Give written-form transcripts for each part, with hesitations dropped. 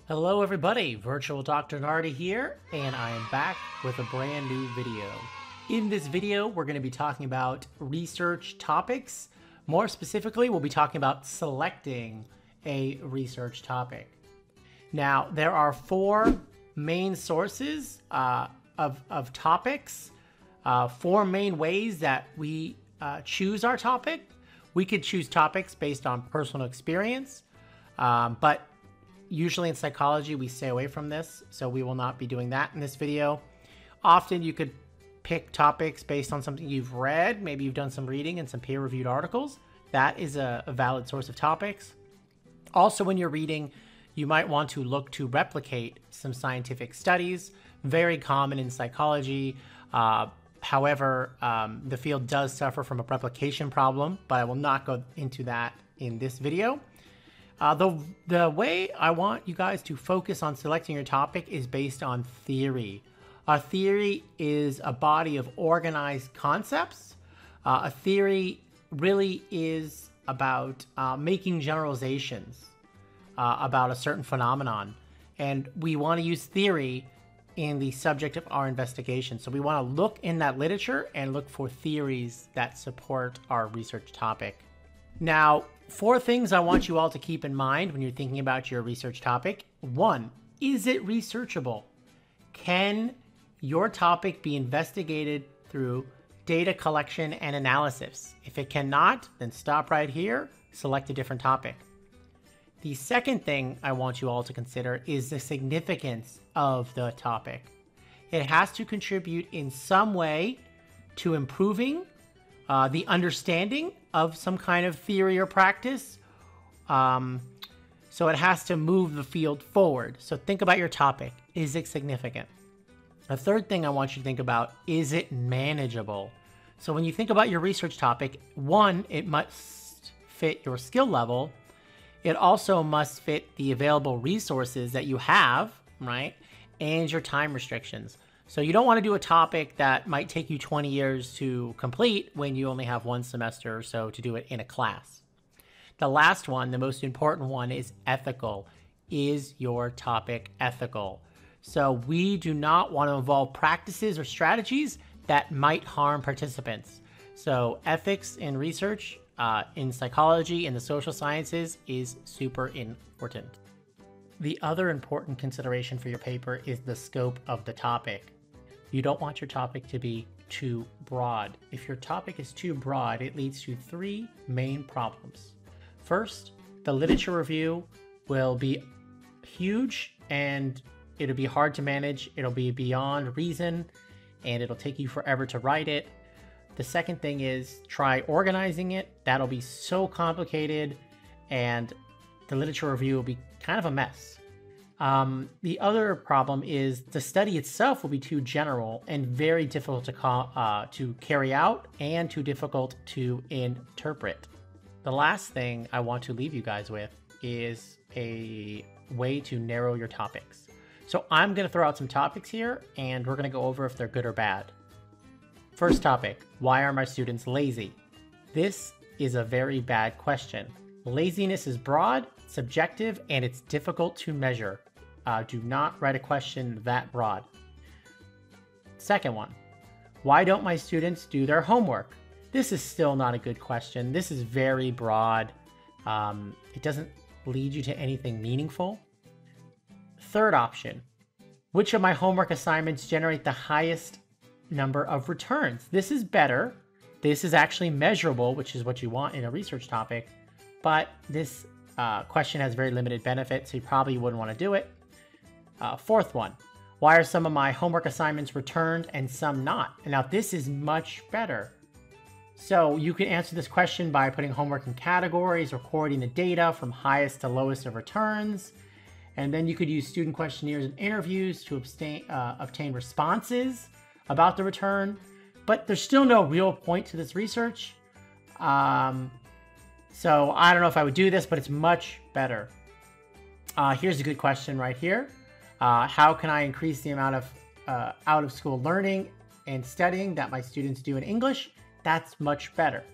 Hello everybody, Virtual Dr. Nardi here, and I am back with a brand new video. In this video, we're going to be talking about research topics. More specifically, we'll be talking about selecting a research topic. Now, there are four main sources of topics, four main ways that we choose our topic. We could choose topics based on personal experience, but usually in psychology, we stay away from this, so we will not be doing that in this video. Often you could pick topics based on something you've read. Maybe you've done some reading and some peer-reviewed articles. That is a valid source of topics. Also, when you're reading, you might want to look to replicate some scientific studies, very common in psychology. However, the field does suffer from a replication problem, but I will not go into that in this video. The way I want you guys to focus on selecting your topic is based on theory. A theory is a body of organized concepts. A theory really is about making generalizations about a certain phenomenon. And we want to use theory in the subject of our investigation. So we want to look in that literature and look for theories that support our research topic. Now, four things I want you all to keep in mind when you're thinking about your research topic. One, is it researchable? Can your topic be investigated through data collection and analysis? If it cannot, then stop right here, select a different topic. The second thing I want you all to consider is the significance of the topic. It has to contribute in some way to improving the understanding of some kind of theory or practice. So it has to move the field forward. So think about your topic. Is it significant? A third thing I want you to think about, is it manageable? So when you think about your research topic, one, it must fit your skill level. It also must fit the available resources that you have, right? And your time restrictions. So you don't want to do a topic that might take you 20 years to complete when you only have one semester or so to do it in a class. The last one, the most important one, is ethical. Is your topic ethical? So we do not want to involve practices or strategies that might harm participants. So ethics in research, in psychology, in the social sciences is super important. The other important consideration for your paper is the scope of the topic. You don't want your topic to be too broad. If your topic is too broad, it leads to three main problems. First, the literature review will be huge and it'll be hard to manage. It'll be beyond reason and it'll take you forever to write it. The second thing is try organizing it. That'll be so complicated and the literature review will be kind of a mess. The other problem is the study itself will be too general and very difficult to carry out and too difficult to interpret. The last thing I want to leave you guys with is a way to narrow your topics. So I'm going to throw out some topics here and we're going to go over if they're good or bad. First topic, why are my students lazy? This is a very bad question. Laziness is broad, subjective, and it's difficult to measure. Do not write a question that broad. Second one, why don't my students do their homework? This is still not a good question. This is very broad. It doesn't lead you to anything meaningful. Third option, which of my homework assignments generate the highest number of returns? This is better. This is actually measurable, which is what you want in a research topic, but this question has very limited benefit, so you probably wouldn't want to do it. Fourth one, why are some of my homework assignments returned and some not? And now this is much better. So you can answer this question by putting homework in categories, recording the data from highest to lowest of returns. And then you could use student questionnaires and interviews to obtain responses about the return. But there's still no real point to this research. So I don't know if I would do this, but it's much better. Here's a good question right here. How can I increase the amount of out-of-school learning and studying that my students do in English? That's much better.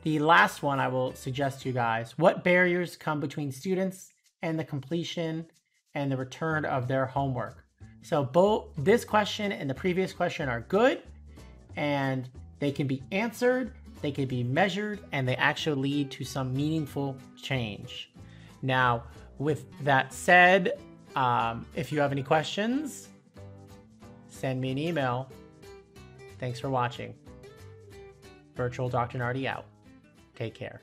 The last one I will suggest to you guys, what barriers come between students and the completion and the return of their homework. So both this question and the previous question are good, and they can be answered, they can be measured, and they actually lead to some meaningful change. Now, with that said, if you have any questions, send me an email. Thanks for watching. Virtual Dr. Nardi out. Take care.